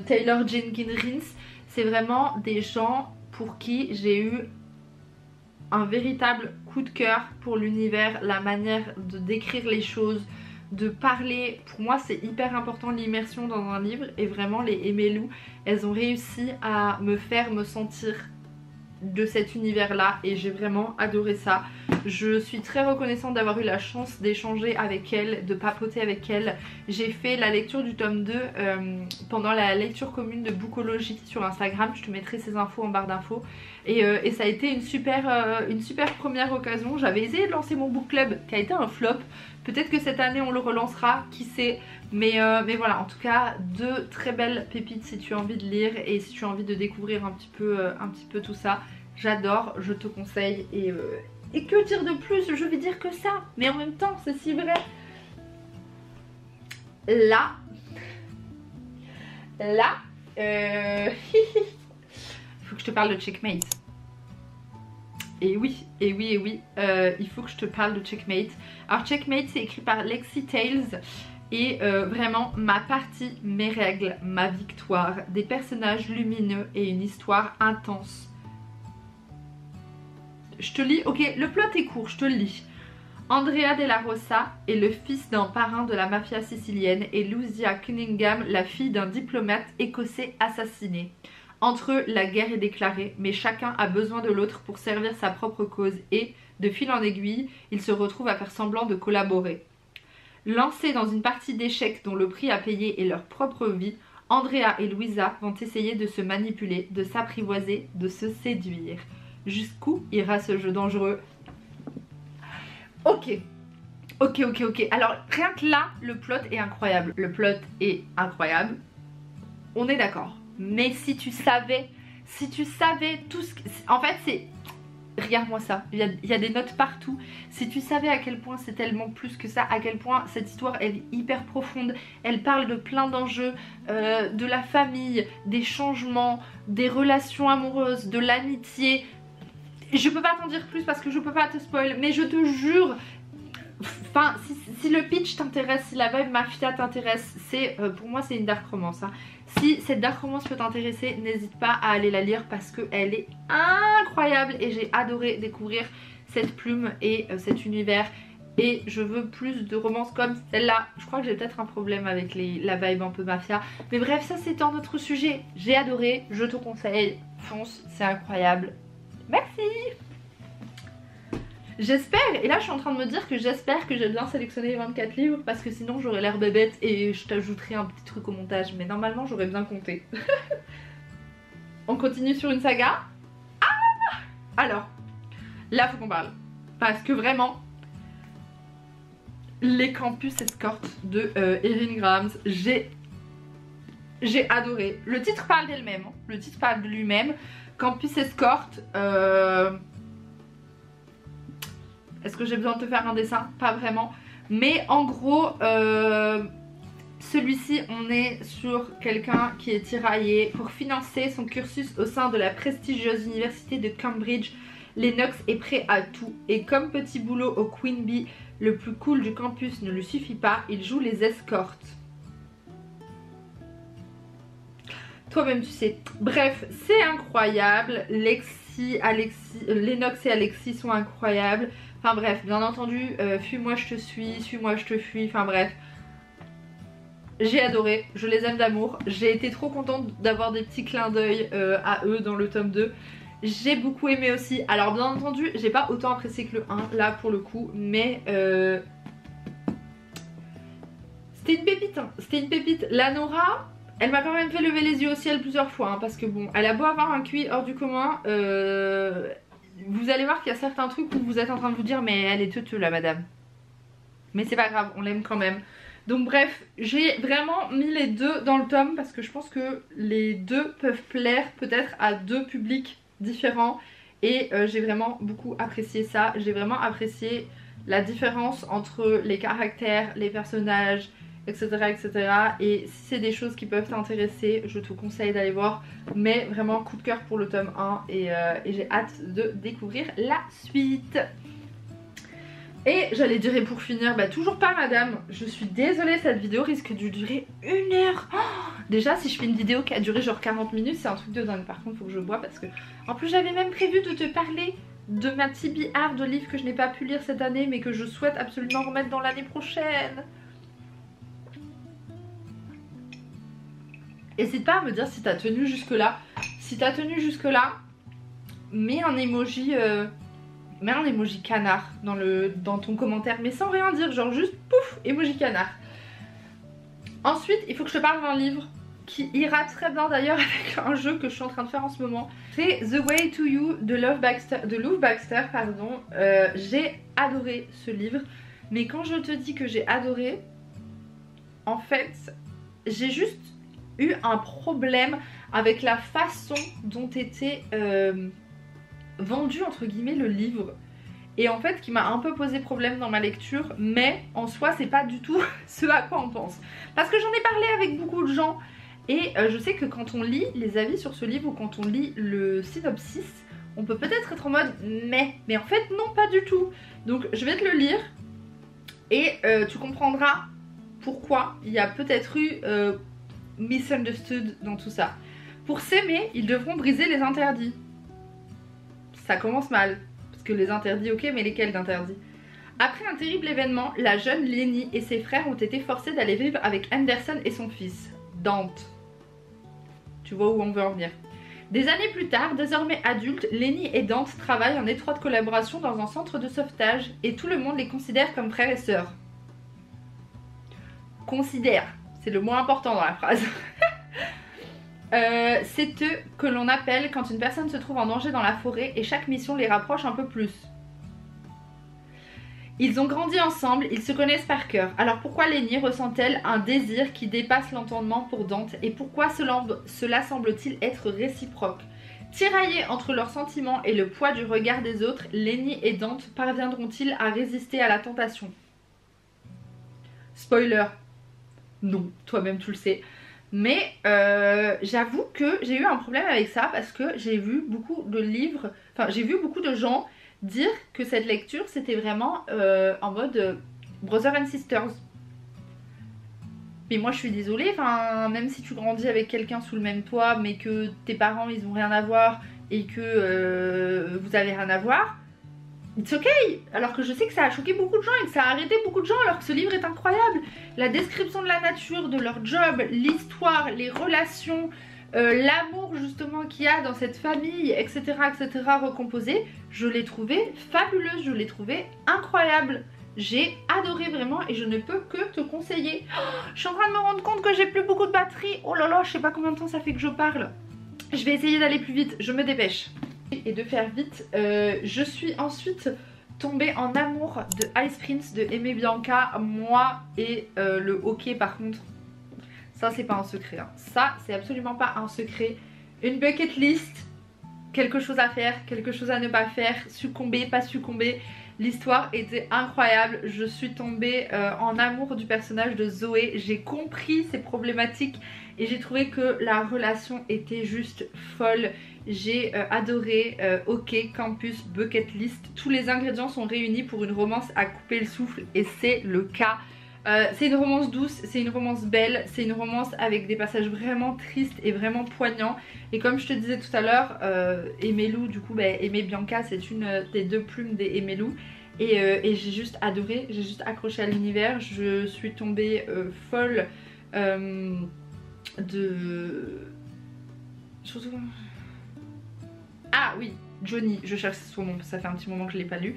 Taylor Jenkins Reid, c'est vraiment des gens pour qui j'ai eu un véritable coup de cœur pour l'univers, la manière de décrire les choses, de parler. Pour moi c'est hyper important l'immersion dans un livre et vraiment les Emelu, elles ont réussi à me faire me sentir de cet univers là et j'ai vraiment adoré ça. Je suis très reconnaissante d'avoir eu la chance d'échanger avec elle, de papoter avec elle. J'ai fait la lecture du tome 2 pendant la lecture commune de Bookologie sur Instagram, je te mettrai ces infos en barre d'infos et ça a été une super première occasion. J'avais essayé de lancer mon book club qui a été un flop, peut-être que cette année on le relancera, qui sait, mais voilà, en tout cas deux très belles pépites si tu as envie de lire et si tu as envie de découvrir un petit peu tout ça. J'adore, je te conseille et que dire de plus, je vais dire que ça, mais en même temps c'est si vrai. Là il faut que je te parle de Checkmate. Et oui, il faut que je te parle de Checkmate. Alors Checkmate c'est écrit par Lexi Tales et vraiment ma partie, mes règles, ma victoire, des personnages lumineux et une histoire intense. Je te lis, ok, le plot est court, je te le lis. Andrea Della Rosa est le fils d'un parrain de la mafia sicilienne et Lucia Cunningham la fille d'un diplomate écossais assassiné. Entre eux, la guerre est déclarée, mais chacun a besoin de l'autre pour servir sa propre cause et, de fil en aiguille, ils se retrouvent à faire semblant de collaborer. Lancés dans une partie d'échecs dont le prix à payer est leur propre vie, Andrea et Luisa vont essayer de se manipuler, de s'apprivoiser, de se séduire. Jusqu'où ira ce jeu dangereux? Ok. Alors rien que là, le plot est incroyable. Le plot est incroyable. On est d'accord. Mais si tu savais tout ce que... En fait, c'est... Regarde-moi ça, il y a des notes partout. Si tu savais à quel point c'est tellement plus que ça, à quel point cette histoire elle est hyper profonde, elle parle de plein d'enjeux, de la famille, des changements, des relations amoureuses, de l'amitié. Je peux pas t'en dire plus parce que je peux pas te spoil, mais je te jure, enfin si le pitch t'intéresse, si la vibe mafia t'intéresse, c'est pour moi c'est une dark romance hein. Si cette dark romance peut t'intéresser, n'hésite pas à aller la lire parce qu'elle est incroyable et j'ai adoré découvrir cette plume et cet univers. Et je veux plus de romances comme celle-là. Je crois que j'ai peut-être un problème avec la vibe un peu mafia. Mais bref, ça c'est un autre sujet. J'ai adoré, je te conseille, fonce, c'est incroyable. Merci. J'espère, et là je suis en train de me dire que j'espère que j'ai bien sélectionné les 24 livres parce que sinon j'aurais l'air bébête et je t'ajouterai un petit truc au montage, mais normalement j'aurais bien compté. On continue sur une saga. Ah, alors, là faut qu'on parle. Parce que vraiment, les campus escortes de Erin Grahams, j'ai adoré. Le titre parle d'elle-même, hein. Le titre parle de lui-même. Campus escorte, est-ce que j'ai besoin de te faire un dessin? Pas vraiment. Mais en gros, celui-ci, on est sur quelqu'un qui est tiraillé. Pour financer son cursus au sein de la prestigieuse université de Cambridge, Lennox est prêt à tout. Et comme petit boulot au Queen Bee, le plus cool du campus ne lui suffit pas, il joue les escortes. Toi-même tu sais. Bref, c'est incroyable. Lennox et Alexis sont incroyables. Enfin bref, bien entendu, fuis-moi je te suis, suis-moi je te fuis, enfin bref. J'ai adoré, je les aime d'amour. J'ai été trop contente d'avoir des petits clins d'œil à eux dans le tome 2. J'ai beaucoup aimé aussi. Alors bien entendu, j'ai pas autant apprécié que le 1, là pour le coup, mais c'était une pépite, hein. C'était une pépite. La Nora, elle m'a quand même fait lever les yeux au ciel plusieurs fois, hein, parce que bon, elle a beau avoir un QI hors du commun, vous allez voir qu'il y a certains trucs où vous êtes en train de vous dire mais elle est teuteux la madame. Mais c'est pas grave, on l'aime quand même. Donc bref, j'ai vraiment mis les deux dans le tome parce que je pense que les deux peuvent plaire peut-être à deux publics différents. Et j'ai vraiment beaucoup apprécié ça. J'ai vraiment apprécié la différence entre les caractères, les personnages, etc. etc. Et si c'est des choses qui peuvent t'intéresser, je te conseille d'aller voir. Mais vraiment coup de cœur pour le tome 1 et j'ai hâte de découvrir la suite. Et j'allais dire, et pour finir, bah toujours pas madame, je suis désolée, cette vidéo risque de durer 1 heure. Oh, déjà si je fais une vidéo qui a duré genre 40 minutes, c'est un truc de dingue. Par contre faut que je bois parce que en plus j'avais même prévu de te parler de ma TBR de livres que je n'ai pas pu lire cette année mais que je souhaite absolument remettre dans l'année prochaine. N'hésite pas à me dire si t'as tenu jusque là. Si t'as tenu jusque là, mets un emoji canard dans ton commentaire, mais sans rien dire, genre juste pouf, emoji canard. Ensuite, il faut que je te parle d'un livre qui ira très bien d'ailleurs avec un jeu que je suis en train de faire en ce moment. C'est The Way to You de Love Baxter, pardon. J'ai adoré ce livre, mais quand je te dis que j'ai adoré, en fait, j'ai juste eu un problème avec la façon dont était vendu entre guillemets le livre, et en fait qui m'a un peu posé problème dans ma lecture, mais en soi c'est pas du tout ce à quoi on pense parce que j'en ai parlé avec beaucoup de gens et je sais que quand on lit les avis sur ce livre ou quand on lit le synopsis, on peut peut-être être en mode mais en fait non, pas du tout. Donc je vais te le lire et tu comprendras pourquoi il y a peut-être eu misunderstood dans tout ça. Pour s'aimer, ils devront briser les interdits. Ça commence mal, parce que les interdits, ok, mais lesquels d'interdits? Après un terrible événement, la jeune Lenny et ses frères ont été forcés d'aller vivre avec Anderson et son fils, Dante. Tu vois où on veut en venir. Des années plus tard, désormais adultes, Lenny et Dante travaillent en étroite collaboration dans un centre de sauvetage et tout le monde les considère comme frères et sœurs. Considère, c'est le mot important dans la phrase. C'est eux que l'on appelle quand une personne se trouve en danger dans la forêt et chaque mission les rapproche un peu plus. Ils ont grandi ensemble, ils se connaissent par cœur. Alors pourquoi Lenny ressent-elle un désir qui dépasse l'entendement pour Dante et pourquoi cela semble-t-il être réciproque? Tiraillés entre leurs sentiments et le poids du regard des autres, Lenny et Dante parviendront-ils à résister à la tentation? Spoiler, non, toi-même tu le sais. Mais j'avoue que j'ai eu un problème avec ça parce que j'ai vu beaucoup de livres, enfin j'ai vu beaucoup de gens dire que cette lecture c'était vraiment en mode Brother and Sisters. Mais moi je suis désolée, enfin même si tu grandis avec quelqu'un sous le même toit mais que tes parents ils ont rien à voir et que vous avez rien à voir, it's ok. Alors que je sais que ça a choqué beaucoup de gens et que ça a arrêté beaucoup de gens alors que ce livre est incroyable. La description de la nature, de leur job, l'histoire, les relations, l'amour justement qu'il y a dans cette famille, etc. etc. recomposé, je l'ai trouvé fabuleuse, je l'ai trouvé incroyable. J'ai adoré vraiment et je ne peux que te conseiller. Oh, je suis en train de me rendre compte que j'ai plus beaucoup de batterie. Oh là là, je sais pas combien de temps ça fait que je parle. Je vais essayer d'aller plus vite, je me dépêche. Et de faire vite, je suis ensuite tombée en amour de Ice Prince de Aimé Bianca. Moi et le hockey par contre, ça c'est pas un secret, hein. Ça c'est absolument pas un secret. Une bucket list, quelque chose à faire, quelque chose à ne pas faire, succomber, pas succomber. L'histoire était incroyable, je suis tombée en amour du personnage de Zoé, j'ai compris ses problématiques et j'ai trouvé que la relation était juste folle. J'ai adoré OK, Campus, Bucket List, tous les ingrédients sont réunis pour une romance à couper le souffle et c'est le cas. C'est une romance douce, c'est une romance belle, c'est une romance avec des passages vraiment tristes et vraiment poignants. Et comme je te disais tout à l'heure, Aimé-Lou, du coup, Aimé Bianca, c'est une des deux plumes des Aimé-Lou. Et j'ai juste adoré, j'ai juste accroché à l'univers. Je suis tombée folle de... Ah oui, Johnny, je cherche son nom, ça fait un petit moment que je ne l'ai pas lu.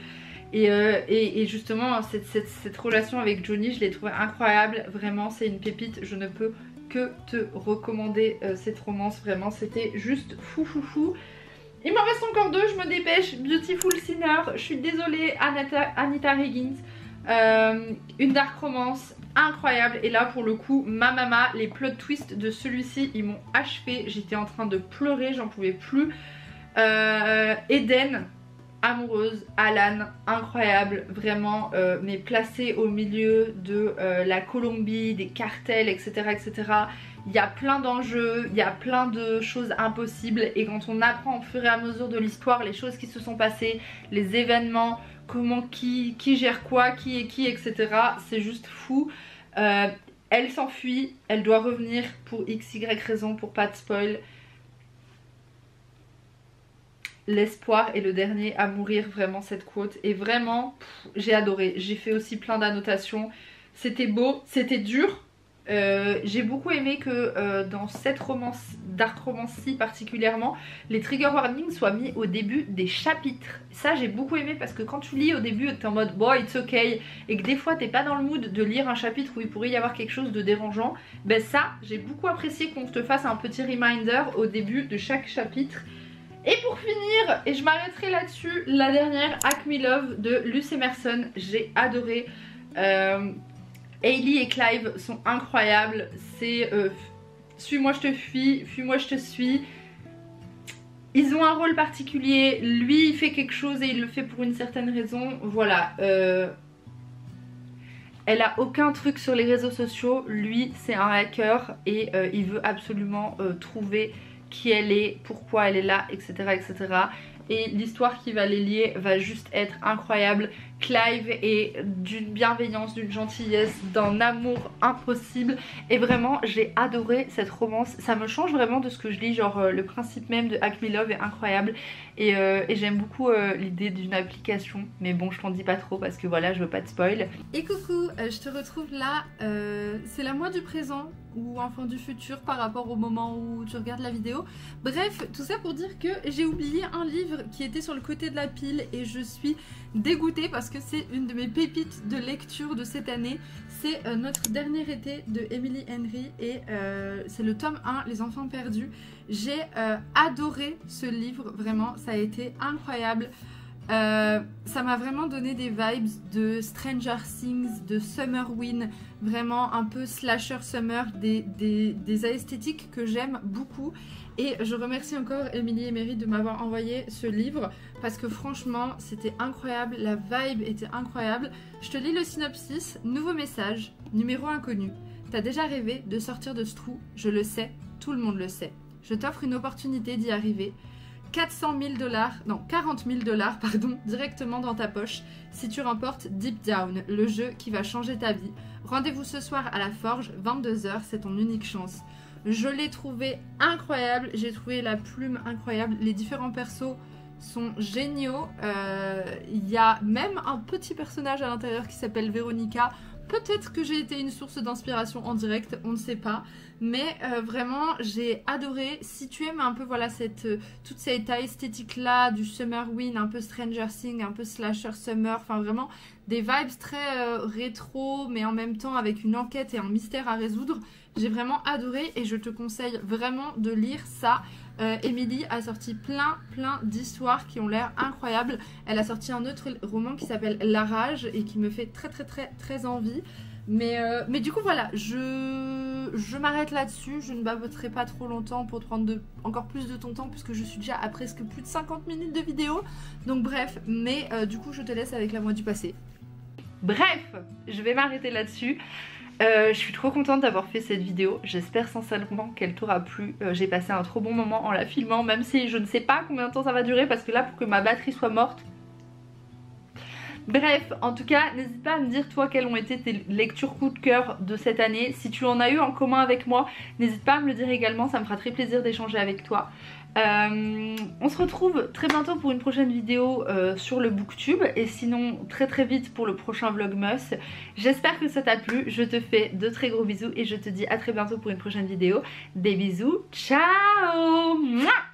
Et justement cette relation avec Johnny je l'ai trouvée incroyable, vraiment c'est une pépite, je ne peux que te recommander cette romance, vraiment c'était juste fou fou fou. Il m'en reste encore deux, je me dépêche. Beautiful Sinner, je suis désolée, Anita Higgins, une dark romance incroyable et là pour le coup ma mama, les plot twists de celui-ci ils m'ont achevé, j'étais en train de pleurer, j'en pouvais plus. Eden, amoureuse, Alan, incroyable, vraiment, mais placé au milieu de la Colombie, des cartels, etc. etc. Il y a plein d'enjeux, il y a plein de choses impossibles et quand on apprend au fur et à mesure de l'histoire les choses qui se sont passées, les événements, comment qui gère quoi, qui est qui, etc. C'est juste fou. Elle s'enfuit, elle doit revenir pour XY raison, pour pas de spoil. L'espoir est le dernier à mourir, vraiment cette quote. Et vraiment, j'ai adoré. J'ai fait aussi plein d'annotations. C'était beau, c'était dur. J'ai beaucoup aimé que dans cette romance, dark romance-ci particulièrement, les trigger warnings soient mis au début des chapitres. Ça j'ai beaucoup aimé parce que quand tu lis au début t'es en mode bon it's ok et que des fois t'es pas dans le mood de lire un chapitre où il pourrait y avoir quelque chose de dérangeant, ben ça j'ai beaucoup apprécié qu'on te fasse un petit reminder au début de chaque chapitre. Et pour finir, et je m'arrêterai là-dessus, la dernière, Acme Love de Luce Emerson, j'ai adoré. Hailey et Clive sont incroyables, c'est suis-moi je te fuis, fuis-moi je te suis. Ils ont un rôle particulier, lui il fait quelque chose et il le fait pour une certaine raison, voilà. Elle a aucun truc sur les réseaux sociaux, lui c'est un hacker et il veut absolument trouver qui elle est, pourquoi elle est là, etc. etc. Et l'histoire qui va les lier va juste être incroyable. Clive est d'une bienveillance, d'une gentillesse, d'un amour impossible. Et vraiment j'ai adoré cette romance. Ça me change vraiment de ce que je lis, genre le principe même de Acme Love est incroyable. Et j'aime beaucoup l'idée d'une application. Mais bon je t'en dis pas trop parce que voilà je veux pas de spoil. Et coucou, je te retrouve là, c'est la moi du présent. ou enfant du futur par rapport au moment où tu regardes la vidéo. Bref, tout ça pour dire que j'ai oublié un livre qui était sur le côté de la pile et je suis dégoûtée parce que c'est une de mes pépites de lecture de cette année. C'est Notre dernier été de Emily Henry et c'est le tome 1, Les enfants perdus. J'ai adoré ce livre, vraiment, ça a été incroyable. Ça m'a vraiment donné des vibes de Stranger Things, de Summer Win, vraiment un peu slasher summer, des esthétiques que j'aime beaucoup. Et je remercie encore Emily Emery de m'avoir envoyé ce livre parce que franchement c'était incroyable, la vibe était incroyable. Je te lis le synopsis. Nouveau message, numéro inconnu. T'as déjà rêvé de sortir de ce trou, je le sais, tout le monde le sait. Je t'offre une opportunité d'y arriver. 40 000 $, pardon, directement dans ta poche si tu remportes Deep Down, le jeu qui va changer ta vie. Rendez-vous ce soir à la Forge, 22 h, c'est ton unique chance. Je l'ai trouvé incroyable, j'ai trouvé la plume incroyable, les différents persos sont géniaux. Il y a même un petit personnage à l'intérieur qui s'appelle Véronica. Peut-être que j'ai été une source d'inspiration en direct, on ne sait pas. Mais vraiment, j'ai adoré. Si tu aimes un peu voilà, toute cette esthétique-là du Summer Win, un peu Stranger Things, un peu Slasher Summer, enfin vraiment des vibes très rétro, mais en même temps avec une enquête et un mystère à résoudre. J'ai vraiment adoré et je te conseille vraiment de lire ça. Emily a sorti plein d'histoires qui ont l'air incroyables. Elle a sorti un autre roman qui s'appelle La Rage et qui me fait très envie. Mais du coup voilà, je m'arrête là-dessus. Je ne baboterai pas trop longtemps pour te prendre encore plus de ton temps puisque je suis déjà à presque plus de 50 minutes de vidéo. Donc bref, mais du coup je te laisse avec la moi du passé. Bref, je vais m'arrêter là-dessus. Je suis trop contente d'avoir fait cette vidéo, j'espère sincèrement qu'elle t'aura plu. J'ai passé un trop bon moment en la filmant, même si je ne sais pas combien de temps ça va durer parce que là pour que ma batterie soit morte. Bref, en tout cas, n'hésite pas à me dire toi quelles ont été tes lectures coup de cœur de cette année. Si tu en as eu en commun avec moi, n'hésite pas à me le dire également, ça me fera très plaisir d'échanger avec toi. On se retrouve très bientôt pour une prochaine vidéo sur le booktube et sinon très vite pour le prochain vlogmas. J'espère que ça t'a plu, je te fais de très gros bisous et je te dis à très bientôt pour une prochaine vidéo. Des bisous, ciao. Mouah.